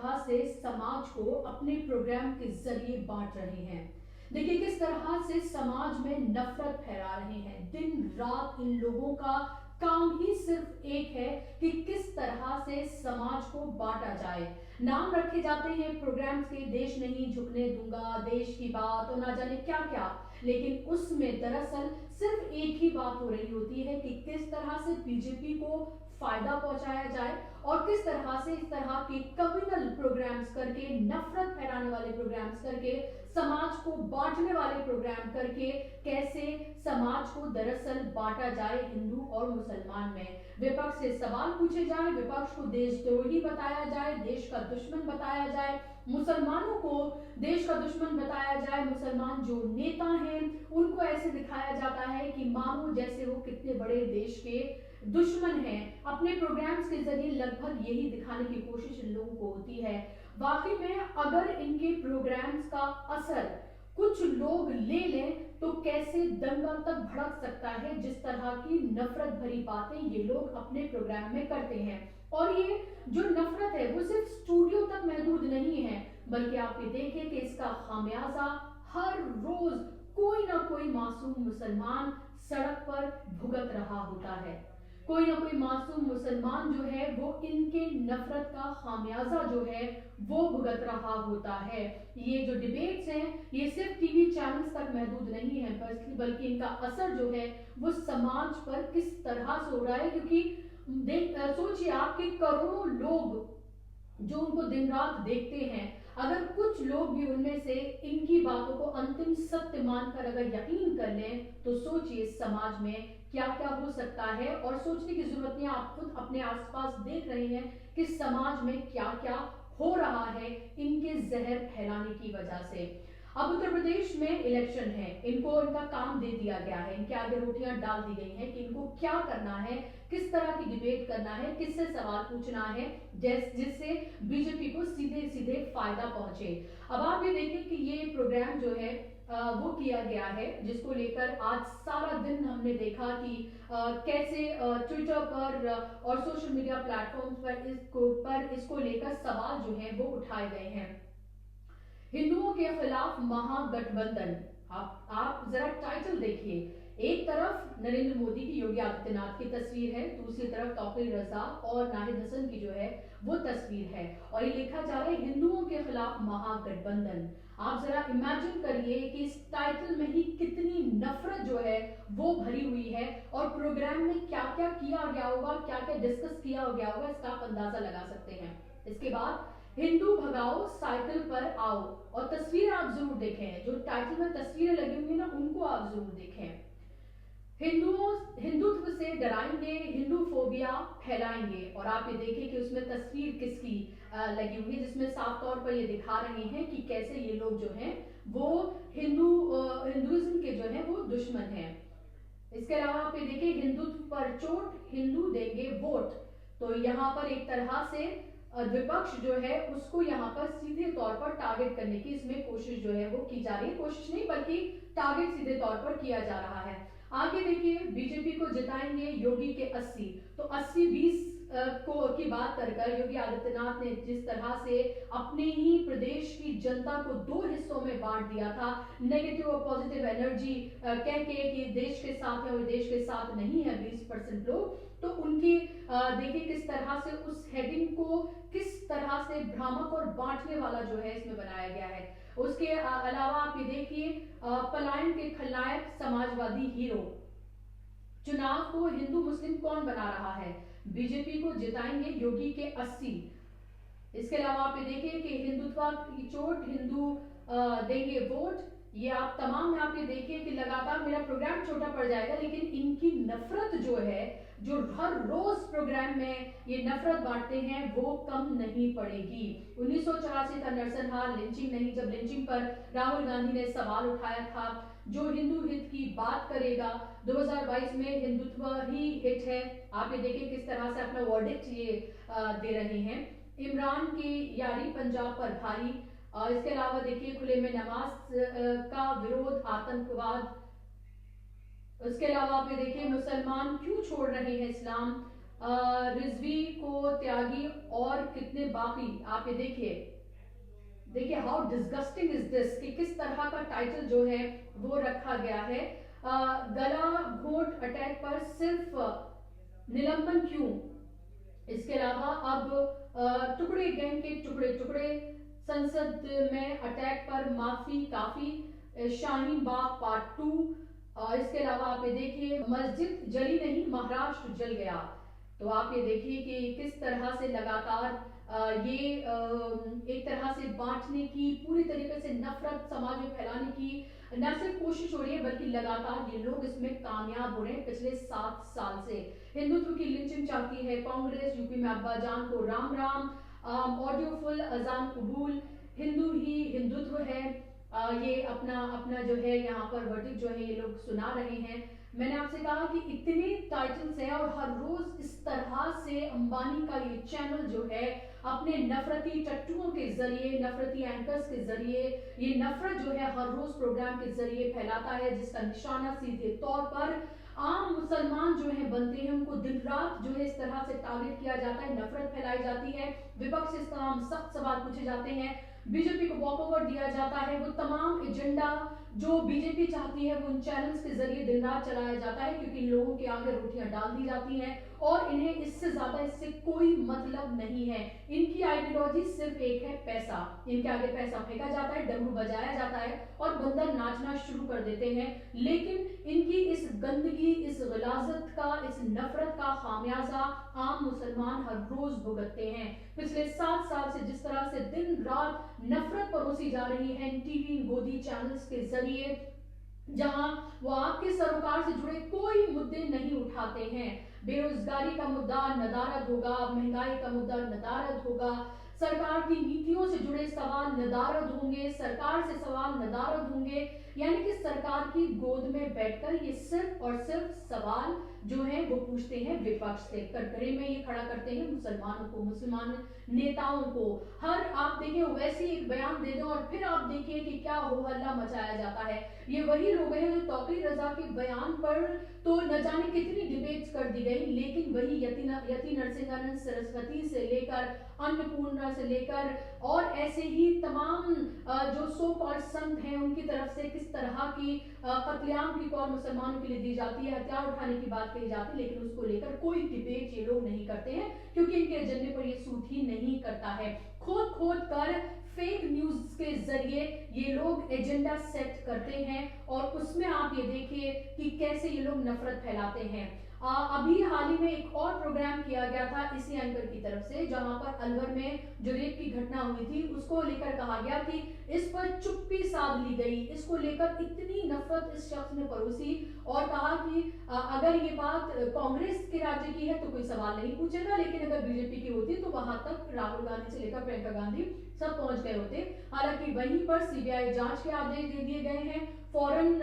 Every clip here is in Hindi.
तरह से समाज को अपने प्रोग्राम के जरिए बांट रहे हैं। देखिए किस तरह से समाज में नफरत फैला रहे हैं। दिन रात इन लोगों का काम ही सिर्फ एक है कि किस तरह से समाज को बांटा जाए। नाम रखे जाते हैं प्रोग्राम्स के, देश नहीं झुकने दूंगा, देश की बात और ना जाने क्या क्या, लेकिन उसमें दरअसल सिर्फ एक ही बात हो रही होती है कि किस तरह से बीजेपी को फायदा पहुंचाया जाए और किस तरह से इस तरह के कम्युनल प्रोग्राम्स करके, नफरत फैलाने वाले प्रोग्राम्स करके, समाज को बांटने वाले प्रोग्राम करके कैसे समाज को दरअसल बांटा जाए हिंदू और मुसलमान में। विपक्ष से सवाल पूछे जाए, विपक्ष को देशद्रोही बताया जाए, देश का दुश्मन बताया जाए, मुसलमानों को देश का दुश्मन बताया जाए, मुसलमान जो नेता हैं उनको ऐसे दिखाया जाता है कि मानो जैसे वो कितने बड़े देश के दुश्मन हैं। अपने प्रोग्राम्स के जरिए लगभग यही दिखाने की कोशिश इन लोगों को होती है। वाकई में अगर इनके प्रोग्राम्स का असर कुछ लोग ले लें तो कैसे दंगा तक भड़क सकता है, जिस तरह की नफरत भरी बातें ये लोग अपने प्रोग्राम में करते हैं। और ये जो नफरत है वो सिर्फ स्टूडियो तक महदूद नहीं है, बल्कि आप ये देखें कि इसका खामियाजा हर रोज कोई ना कोई मासूम मुसलमान सड़क पर भुगत रहा होता है। कोई ना कोई मासूम मुसलमान जो है वो इनके नफरत का खामियाजा जो है वो भुगत रहा होता है। ये जो डिबेट्स हैं ये सिर्फ टीवी चैनल्स तक महदूद नहीं है, बल्कि इनका असर जो है वो समाज पर किस तरह से हो रहा है। क्योंकि सोचिए आपके करोड़ों लोग जो उनको दिन रात देखते हैं, अगर कुछ लोग भी उनमें से इनकी बातों को अंतिम सत्य मानकर अगर यकीन कर लें तो सोचिए समाज में क्या क्या हो सकता है। और सोचने की जरूरत नहीं, आप खुद अपने आसपास देख रहे हैं कि समाज में क्या क्या हो रहा है इनके जहर फैलाने की वजह से। अब उत्तर प्रदेश में इलेक्शन है, इनको इनका काम दे दिया गया है, इनके आगे रोटियां डाल दी गई हैं कि इनको क्या करना है, किस तरह की डिबेट करना है, किससे सवाल पूछना है जिससे बीजेपी को सीधे सीधे फायदा पहुंचे। अब आप ये देखिए कि ये प्रोग्राम जो है वो किया गया है, जिसको लेकर आज सारा दिन हमने देखा कि कैसे ट्विटर पर और सोशल मीडिया प्लेटफॉर्म्स पर इसको लेकर सवाल जो है वो उठाए गए हैं। हिंदुओं के खिलाफ महागठबंधन, आप जरा टाइटल देखिए। एक तरफ नरेंद्र मोदी की, योगी आदित्यनाथ की तस्वीर है, दूसरी तरफ तौकीर रजा और नाहिद हसन की जो है वो तस्वीर है, और ये लिखा जा रहा है हिंदुओं के खिलाफ महागठबंधन। आप जरा इमेजिन करिए कि इस टाइटल में ही कितनी नफरत जो है वो भरी हुई है, और प्रोग्राम में क्या क्या किया गया होगा, क्या क्या डिस्कस किया गया होगा, इसका आप अंदाजा लगा सकते हैं। इसके बाद हिंदू भगाओ साइकिल पर आओ, और तस्वीरें आप जरूर देखें, जो टाइटल में तस्वीरें लगी हुई ना उनको आप जरूर देखें। हिंदुत्व से डराएंगे, हिंदू फोबिया फैलाएंगे, और आप ये देखें कि उसमें तस्वीर किसकी लगी हुई है, जिसमें साफ तौर पर ये दिखा रहे हैं कि कैसे ये लोग जो हैं वो हिंदुइज्म के जो है वो दुश्मन हैं। इसके अलावा आप ये देखिए हिंदुत्व पर चोट, हिंदू देंगे वोट, तो यहाँ पर एक तरह से विपक्ष जो है उसको यहाँ पर सीधे तौर पर टारगेट करने की इसमें कोशिश जो है वो की जा रही है। कोशिश नहीं बल्कि टारगेट सीधे तौर पर किया जा रहा है। आगे देखिए बीजेपी को जिताएंगे योगी के 80, तो 80-20 की बात कर योगी आदित्यनाथ ने जिस तरह से अपने ही प्रदेश की जनता को दो हिस्सों में बांट दिया था, नेगेटिव और पॉजिटिव एनर्जी कह के कि देश के साथ है और देश के साथ नहीं है 20% लोग, तो उनकी देखिए किस तरह से उस हेडिंग को किस तरह से भ्रामक और बांटने वाला जो है इसमें बनाया गया है। उसके अलावा आप ये देखिए पलायन के खलनायक समाजवादी हीरो, चुनाव को हिंदू मुस्लिम कौन बना रहा है, बीजेपी को जिताएंगे योगी के 80। इसके अलावा आप ये देखिए कि हिंदुत्व की चोट, हिंदू देंगे वोट, ये आप तमाम में आप ये देखिए कि लगातार मेरा प्रोग्राम छोटा पड़ जाएगा, लेकिन इनकी नफरत जो है, जो हर रोज प्रोग्राम में ये नफरत बांटते हैं वो कम नहीं पड़ेगी। 1984 का नरसंहार लिंचिंग नहीं, जब लिंचिंग पर राहुल गांधी ने सवाल उठाया था, जो हिंदू हित की बात करेगा, 2022 में हिंदुत्व ही हिट है। आप ये देखिए किस तरह से अपना वर्डिक्ट ये दे रहे हैं। इमरान की यारी पंजाब पर भारी, और इसके अलावा देखिए खुले में नमाज का विरोध, आतंकवाद। उसके अलावा आप ये देखिए मुसलमान क्यों छोड़ रहे हैं इस्लाम, रिजवी को त्यागी और कितने बाकी, आप ये देखिए, देखिए हाउ डिस्गस्टिंग इज दिस कि किस तरह का टाइटल जो है वो रखा गया है। गला घोट अटैक पर सिर्फ निलंबन क्यों। इसके अलावा अब टुकड़े गैंग के टुकड़े टुकड़े, संसद में अटैक पर माफी काफी, शाहीन बाग पार्ट 2। और इसके अलावा आप ये देखिए मस्जिद जली नहीं महाराष्ट्र जल गया। तो आप ये देखिए कि किस तरह से लगातार ये एक तरह से बांटने की, पूरी तरीके से नफरत समाज में फैलाने की न सिर्फ कोशिश हो रही है बल्कि लगातार ये लोग इसमें कामयाब हो रहे हैं पिछले 7 साल से। हिंदुत्व की लिंचिंग चाहती है कांग्रेस, यूपी में अब्बाजान को राम राम, ऑडियो फुल अजान कबूल, हिंदू ही हिंदुत्व है। ये अपना अपना जो है यहाँ पर वर्डिक्ट जो है ये लोग सुना रहे हैं। मैंने आपसे कहा कि इतने टाइटल्स हैं और हर रोज इस तरह से अंबानी का ये चैनल जो है अपने नफरती टट्टुओं के जरिए, नफरती एंकर्स के जरिए ये नफरत जो है हर रोज प्रोग्राम के जरिए फैलाता है, जिसका निशाना सीधे तौर पर आम मुसलमान जो है बनते हैं। उनको दिन रात जो है इस तरह से टारगेट किया जाता है, नफरत फैलाई जाती है, विपक्ष से तमाम सख्त सवाल पूछे जाते हैं, बीजेपी को वॉकओवर दिया जाता है। वो तमाम एजेंडा जो बीजेपी चाहती है वो उन चैनल्स के जरिए दिन रात चलाया जाता है, क्योंकि लोगों के आगे रोटियां डाल दी जाती हैं और इन्हें इससे ज्यादा इससे कोई मतलब नहीं है। इनकी आइडियोलॉजी सिर्फ एक है, पैसा। इनके आगे पैसा फेंका जाता है, डमरू बजाया जाता है और बंदर नाचना शुरू कर देते हैं। लेकिन इनकी इस गंदगी, इस गलाजत का, इस नफरत का खामियाजा आम मुसलमान हर रोज भुगतते हैं। पिछले 7 साल से जिस तरह से दिन रात नफरत परोसी जा रही है टीवी गोदी चैनल्स के जरिए, जहां वो आपके सरोकार से जुड़े कोई मुद्दे नहीं उठाते हैं। बेरोजगारी का मुद्दा नदारद होगा, महंगाई का मुद्दा नदारद होगा, सरकार की नीतियों से जुड़े सवाल नदारद होंगे, सरकार से सवाल नदारद होंगे। यानी कि सरकार की गोद में बैठकर ये सिर्फ और सिर्फ सवाल जो है वो पूछते हैं विपक्ष से, कटघरे में ये खड़ा करते हैं मुसलमानों को, मुसलमान नेताओं को। हर आप देखिए वैसे एक बयान दे दो और फिर आप देखिए कि क्या हो हल्ला मचाया जाता है। ये वही लोग हैं जो तौकीर रजा के बयान पर तो न जाने कितनी डिबेट्स कर दी गई, लेकिन वही यति नरसिंहानंद सरस्वती से लेकर अन्नपूर्णा से लेकर और ऐसे ही तमाम जो सो कॉल्ड संत हैं उनकी तरफ से किस तरह की कत्लेआम की कौर मुसलमानों के लिए दी जाती है, हथियार उठाने की बात कही जाती है, लेकिन उसको लेकर कोई डिबेट ये लोग नहीं करते हैं, क्योंकि इनके एजेंडे पर ये सूट ही नहीं करता है। खोद खोद कर फेक न्यूज के जरिए ये लोग एजेंडा सेट करते हैं और उसमें आप ये देखिए कि कैसे ये लोग नफरत फैलाते हैं। अभी हाल ही में एक और प्रोग्राम किया गया था इसी एंकर की तरफ से, जहां पर अलवर में जो रेप की घटना हुई थी उसको लेकर कहा गया कि इस पर चुप्पी साध ली गई। इसको लेकर इतनी नफरत इस शख्स ने परोसी और कहा कि अगर ये बात कांग्रेस के राज्य की है तो कोई सवाल नहीं पूछेगा, लेकिन अगर बीजेपी की होती तो वहां तक राहुल गांधी से लेकर प्रियंका गांधी सब पहुंच गए होते। हालांकि वहीं पर सीबीआई जांच के आदेश दे दिए गए हैं, फौरन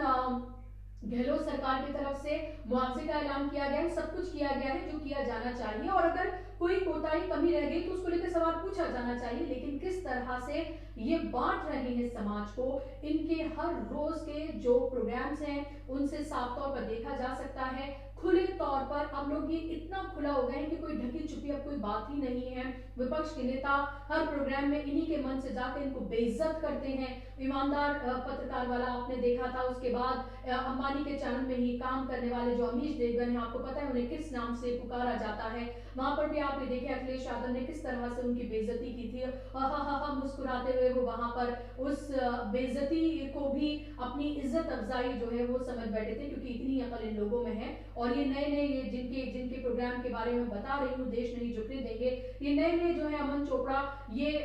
गहलोत सरकार की तरफ से मुआवजे का ऐलान किया गया है, सब कुछ किया गया है जो किया जाना चाहिए, और अगर कोई कोताही कमी रह गई तो उसको लेकर सवाल पूछा जाना चाहिए। लेकिन किस तरह से ये बांट रहे हैं समाज को, इनके हर रोज के जो प्रोग्राम्स हैं उनसे साफ तौर पर देखा जा सकता है। खुले तौर पर अब लोग ये इतना खुला हो गए हैं कि कोई ढकी छुपी अब कोई बात ही नहीं है। विपक्ष के नेता हर प्रोग्राम में इन्हीं के मन से जाकर इनको बेइज्जत करते हैं। ईमानदार पत्रकार वाला आपने देखा था, उसके बाद अंबानी के चैनल में ही काम करने वाले जो अमीश देवगन है, आपको पता है उन्हें किस नाम से पुकारा जाता है, वहां पर भी आप ये देखिए अखिलेश यादव ने किस तरह से उनकी बेइज्जती की थी। हा हा हा मुस्कुराते हुए वो वहां पर उस बेइज्जती को भी अपनी इज्जत अफजाई जो है वो समझ बैठे थे, क्योंकि इतनी अकल इन लोगों में है। और ये नए नए ये जिनके जिनके प्रोग्राम के बारे में बता रही हूँ, देश नहीं झुकने देंगे, ये नए नए जो है अमन चोपड़ा, ये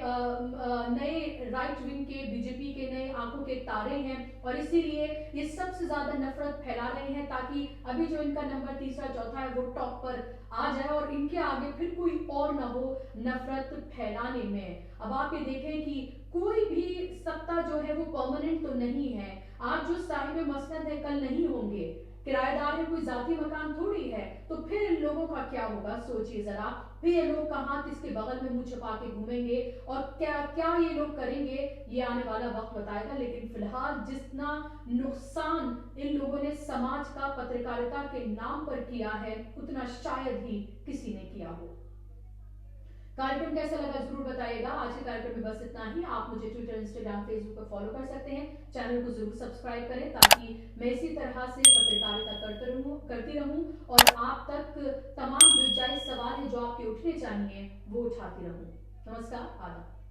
नए राइट विंग के बीजेपी के नए आंखों के तारे हैं, और इसीलिए ये सबसे ज्यादा नफरत फैला रहे हैं ताकि अभी जो इनका नंबर तीसरा चौथा है वो टॉप पर आ जाए और इनके आगे फिर कोई और ना हो नफरत फैलाने में। अब आप ये देखें कि कोई भी सत्ता जो है वो परमानेंट तो नहीं है। आज जो साहिब मसनद है कल नहीं होंगे। किराएदार है, कोई जाती मकान थोड़ी है। तो फिर इन लोगों का क्या होगा, सोचिए जरा। फिर ये लोग कहाँ किसके बगल में मुंह छिपा के घूमेंगे और क्या क्या ये लोग करेंगे, ये आने वाला वक्त बताएगा। लेकिन फिलहाल जितना नुकसान इन लोगों ने समाज का पत्रकारिता के नाम पर किया है, उतना शायद ही किसी ने किया हो। कार्यक्रम कैसा लगा जरूर बताइएगा। आज के कार्यक्रम में बस इतना ही। आप मुझे ट्विटर, इंस्टाग्राम, फेसबुक पर फॉलो कर सकते हैं। चैनल को जरूर सब्सक्राइब करें ताकि मैं इसी तरह से पत्रकारिता करती रहूं और आप तक तमाम जो जायज सवाल है जो आपके उठने चाहिए वो उठाती रहूं। नमस्कार, आदाब।